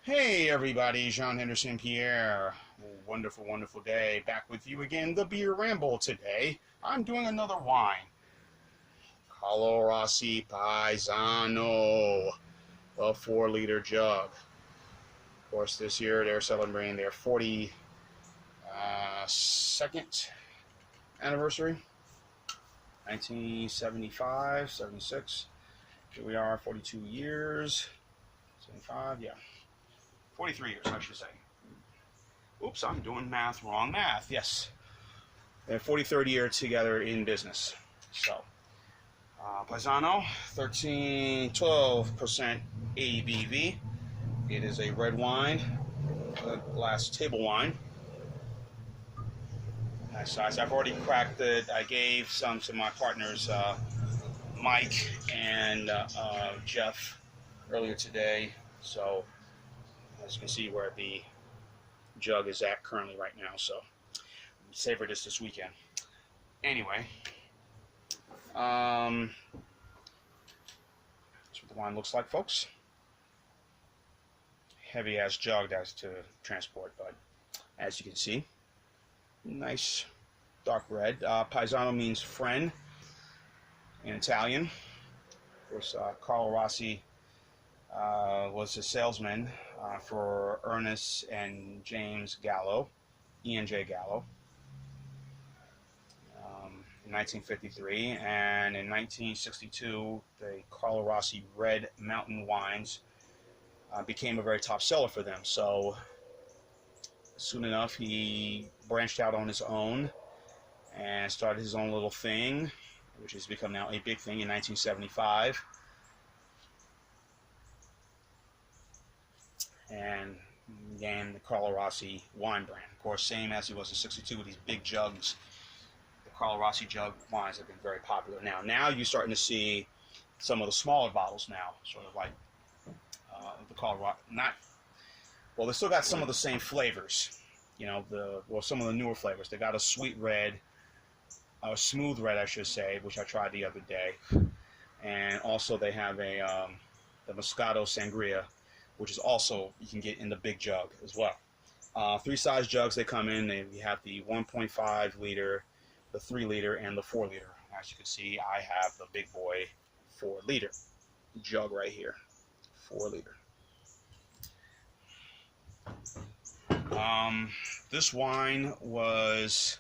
Hey everybody, Jean Henderson Pierre. Wonderful, wonderful day. Back with you again, the Beer Ramble today. I'm doing another wine. Carlo Rossi Paisano, a 4-liter jug. Of course, this year they're celebrating their 42nd anniversary. 1975, 76. Here we are, 42 years. 75, yeah. 43 years, I should say. Oops, I'm doing wrong math. Yes. They're 43rd year together in business. So, Paisano, 12% ABV. It is a red wine, a glass table wine. Nice size. I've already cracked it. I gave some to my partners, Mike and Jeff, earlier today. So, as you can see where the jug is at currently right now, so savor this weekend. Anyway, that's what the wine looks like, folks. Heavy ass jug that's to transport, but as you can see, nice dark red. Paisano means friend in Italian. Of course, Carlo Rossi was a salesman for Ernest and James Gallo, E&J Gallo, in 1953, and in 1962 the Carlo Rossi Red Mountain wines became a very top seller for them. So soon enough he branched out on his own and started his own little thing, which has become now a big thing in 1975. And began the Carlo Rossi wine brand. Of course, same as he was in 62 with these big jugs. The Carlo Rossi jug wines have been very popular. Now you're starting to see some of the smaller bottles now, sort of like the Carlo Rossi. They still got some of the same flavors, some of the newer flavors. They got a sweet red, a smooth red, I should say, which I tried the other day, and also they have the Moscato Sangria, which is also, you can get in the big jug as well. 3 size jugs they come in. You have the 1.5 liter, the 3 liter, and the 4 liter. As you can see, I have the big boy 4 liter jug right here. 4 liter. This wine was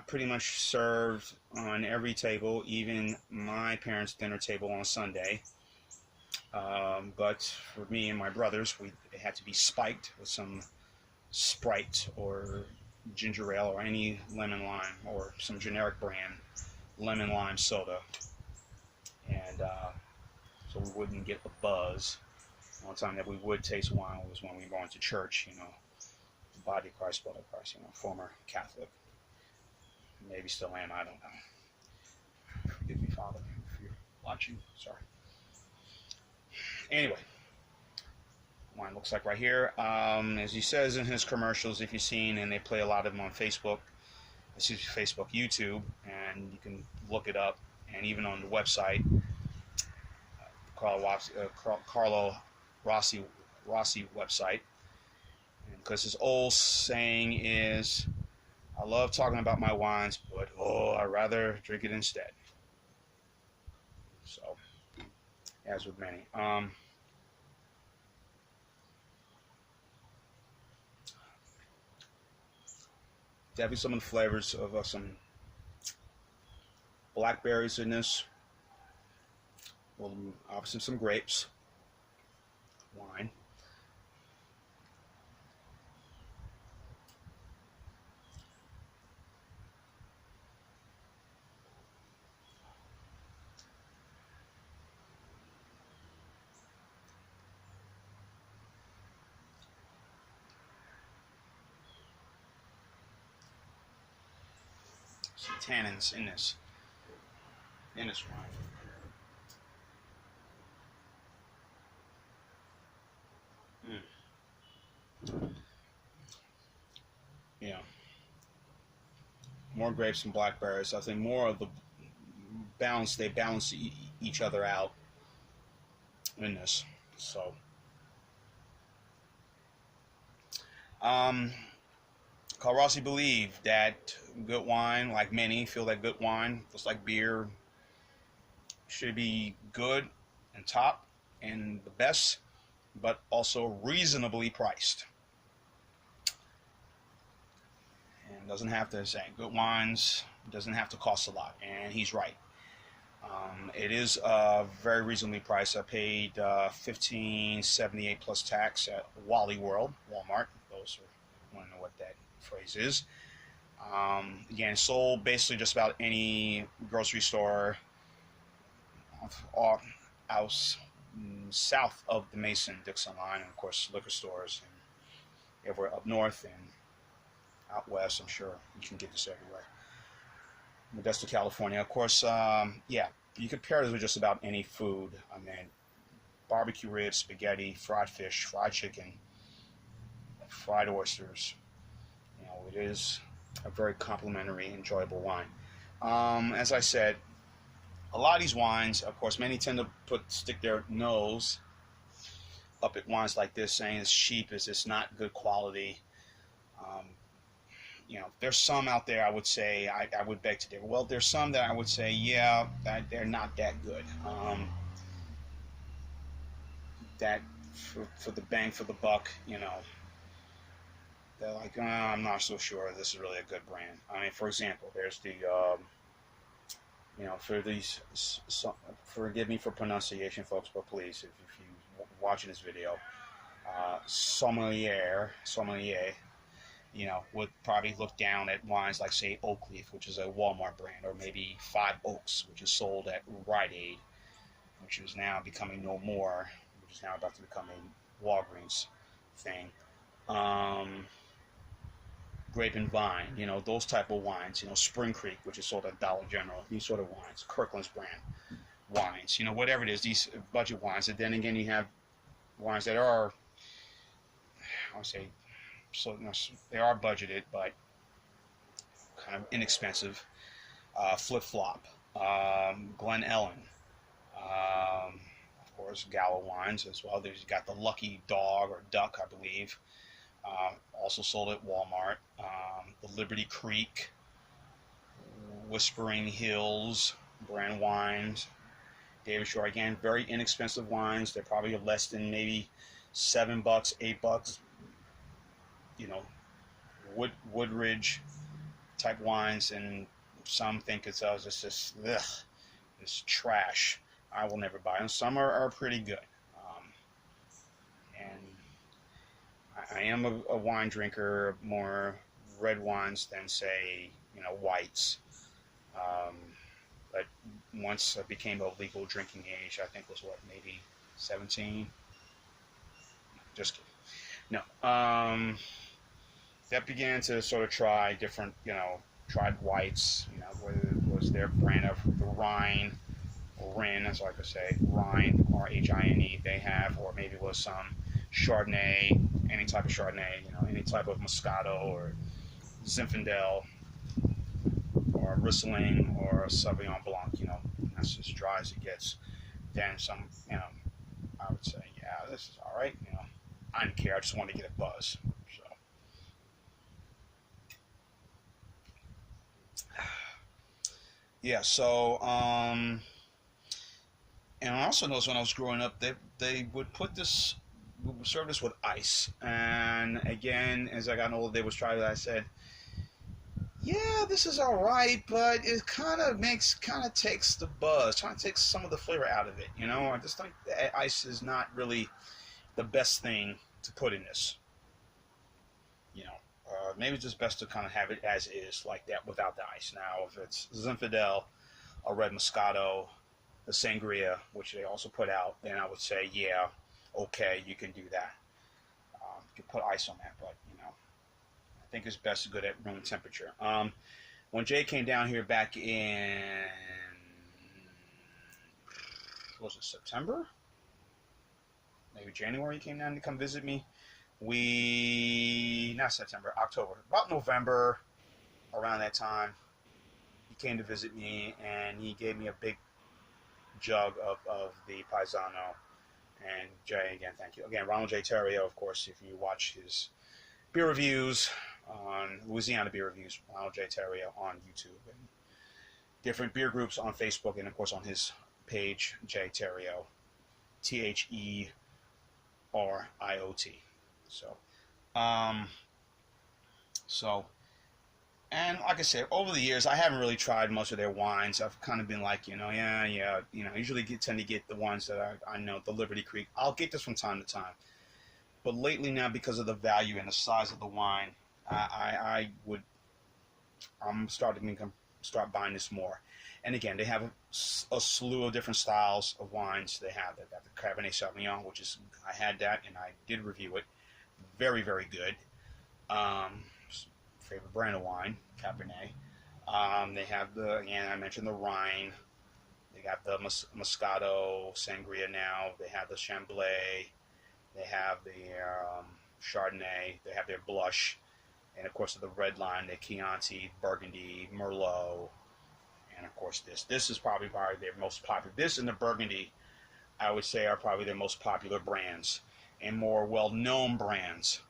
pretty much served on every table, even my parents' dinner table on Sunday. But for me and my brothers, it had to be spiked with some Sprite or ginger ale or any lemon lime or some generic brand lemon lime soda, and so we wouldn't get the buzz. One time that we would taste wine was when we were going to church, the body of Christ, blood of Christ, former Catholic, maybe still am, I don't know. Forgive me, Father, if you're watching. Sorry. Anyway, wine looks like right here. As he says in his commercials, if you've seen, and they play a lot of them on Facebook, YouTube, and you can look it up, and even on the website, Carlo Rossi website. Because his old saying is, "I love talking about my wines, but I'd rather drink it instead." So, as with many. Definitely some of the flavors of some blackberries in this. Well, obviously some grapes. Wine. Some tannins in this wine. Yeah, more grapes and blackberries. I think more of the balance. They balance each other out in this. So Um, Carlo Rossi believed that good wine, like many, feel that good wine, just like beer, should be good and top and the best, but also reasonably priced. And doesn't have to say good wines doesn't have to cost a lot, and he's right. It is very reasonably priced. I paid $15.78 plus tax at Wally World, Walmart. Those who want to know what that phrase is. Again, sold basically just about any grocery store out south of the Mason-Dixon line, and of course liquor stores and everywhere up north and out west. I'm sure you can get this everywhere. Modesto, California. Of course, yeah, you can pair this with just about any food. I mean, barbecue ribs, spaghetti, fried fish, fried chicken, fried oysters. You know, it is a very complimentary, enjoyable wine. As I said, a lot of these wines, of course, many tend to stick their nose up at wines like this, saying it's cheap, it's not good quality. Um, you know, there's some out there I would say, I would beg to differ. Well, there's some that I would say, yeah, that they're not that good. That for the bang for the buck, you know, they're like, I'm not so sure this is really a good brand. I mean, for example, there's the, you know, for these, forgive me for pronunciation, folks, but please, if you're watching this video, sommelier, you know, would probably look down at wines like, say, Oak Leaf, which is a Walmart brand, or maybe Five Oaks, which is sold at Rite Aid, which is now becoming no more, which is now about to become a Walgreens thing. Grape and Vine, you know, those type of wines, you know, Spring Creek, which is sold at Dollar General, these sort of wines, Kirkland's brand wines, you know, whatever it is, these budget wines. And then again, you have wines that are, I would say, so you know, they are budgeted, but kind of inexpensive. Flip Flop, Glen Ellen, of course, Gallo wines as well. There's got the Lucky Dog or Duck, I believe, also sold at Walmart. The Liberty Creek, Whispering Hills brand wines. David Shore, again, very inexpensive wines. They're probably less than maybe $7, $8. You know, Woodridge type wines, and some think it's just it's trash. I will never buy them. Some are pretty good, and I am a wine drinker, more red wines than, say, you know, whites. But once I became of legal drinking age, I think was what, maybe 17. Just kidding. No. That began to sort of try different, you know, tried whites, you know, whether it was their brand of the Rhine, or Rin, as I could say, Rhine, or Hine, they have, or maybe it was some Chardonnay, any type of Chardonnay, you know, any type of Moscato, or Zinfandel, or Riesling, or Sauvignon Blanc, you know, that's as dry as it gets. Then some, you know, I would say, yeah, this is all right, you know, I didn't care, I just wanted to get a buzz. Yeah, so, and I also noticed when I was growing up, they would serve this with ice. And again, as I got older, they would try that. I said, yeah, this is all right, but it kind of takes the buzz, kind of takes some of the flavor out of it. You know, I just think that ice is not really the best thing to put in this. You know. Maybe it's just best to kind of have it as is, like that, without the ice. Now, if it's Zinfandel, a red Moscato, the Sangria, which they also put out, then I would say, yeah, okay, you can do that. You can put ice on that, but, you know, I think it's best to go at room temperature. When Jay came down here back in, was it September? Maybe January, he came down to come visit me. Not September, October, about November, around that time, he came to visit me, and he gave me a big jug of the Paisano. And Jay, again, thank you. Again, Ronald J. Terrio, of course, if you watch his beer reviews on Louisiana beer reviews, Ronald J. Terrio on YouTube, and different beer groups on Facebook, and of course on his page, J. Terrio, TheRiot. So, so, and like I said, over the years, I haven't really tried most of their wines. I've kind of been like, usually tend to get the ones that I know, the Liberty Creek. I'll get this from time to time. But lately now, because of the value and the size of the wine, I'm starting to start buying this more. And again, they have a slew of different styles of wines. They've got the Cabernet Sauvignon, which is, I had that and I did review it. Very, very good. Favorite brand of wine, Cabernet. They have I mentioned the Rhine. They got the Moscato Sangria now. They have the Chamblay. They have the Chardonnay. They have their Blush. And of course, the red line, the Chianti, Burgundy, Merlot. And of course, this is probably their most popular. This and the Burgundy, I would say, are probably their most popular brands and more well-known brands.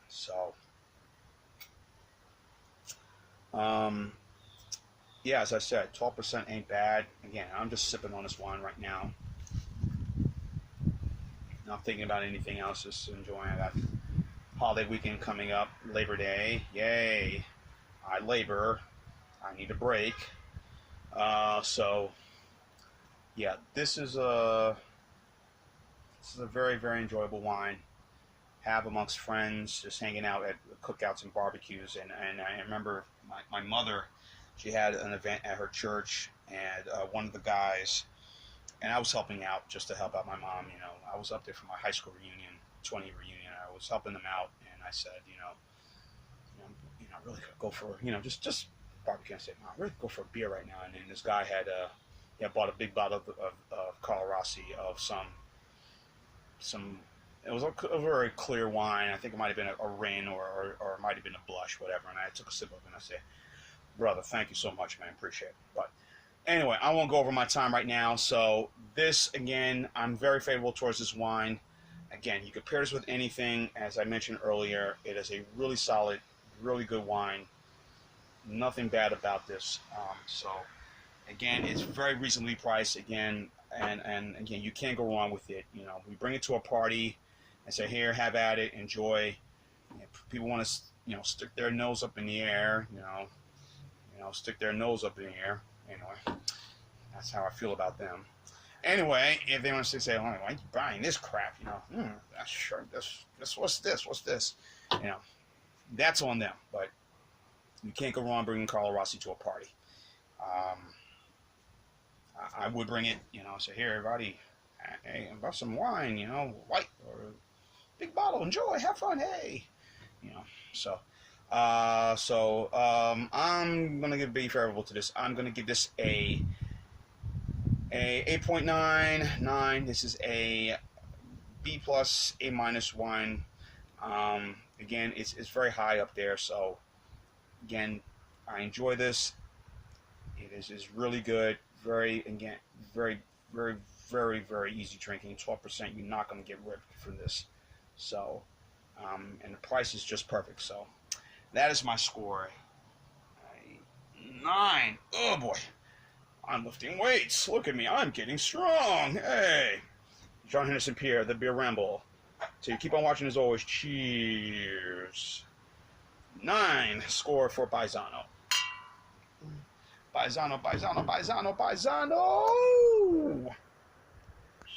So, yeah, as I said, 12% ain't bad. Again, I'm just sipping on this wine right now. Not thinking about anything else, just enjoying. I got holiday weekend coming up, Labor Day. Yay! I labor. I need a break. So, yeah, this is a very, very enjoyable wine. Have amongst friends, just hanging out at cookouts and barbecues. And I remember my mother, she had an event at her church, and one of the guys, and I was helping out just to help out my mom. I was up there for my high school reunion, 20 reunion. I was helping them out, and I said, really go for, just barbecue. I said, Mom, really go for a beer right now. And then this guy had bought a big bottle of Carlo Rossi of some. It was a very clear wine. I think it might have been a Rin or it might have been a Blush, whatever. And I took a sip of it and I said, brother, thank you so much, man. Appreciate it. But anyway, I won't go over my time right now. So this, again, I'm very favorable towards this wine. Again, you compare this with anything. As I mentioned earlier, it is a really solid, really good wine. Nothing bad about this. So again, it's very reasonably priced. Again, and again, you can't go wrong with it. We bring it to a party and say, here, have at it, enjoy. People want to, stick their nose up in the air. Stick their nose up in the air. Anyway, that's how I feel about them. Anyway, if they want to say, why are you buying this crap? That's sure. This what's this? What's this? That's on them. But you can't go wrong bringing Carlo Rossi to a party. I would bring it, say, here, everybody, hey, about some wine, white or big bottle, enjoy, have fun, hey, So I'm gonna be favorable to this. I'm gonna give this a 8.99. This is a B plus, A minus wine. Again, it's very high up there. So again, I enjoy this. It is really good. Very, very, very, very easy drinking. 12%. You're not going to get ripped for this. So, and the price is just perfect. So, that is my score. 9. Oh boy, I'm lifting weights. Look at me. I'm getting strong. Hey, John Henderson Pierre, the Beer Ramble. So you keep on watching as always. Cheers. 9 score for Paisano. Paisano.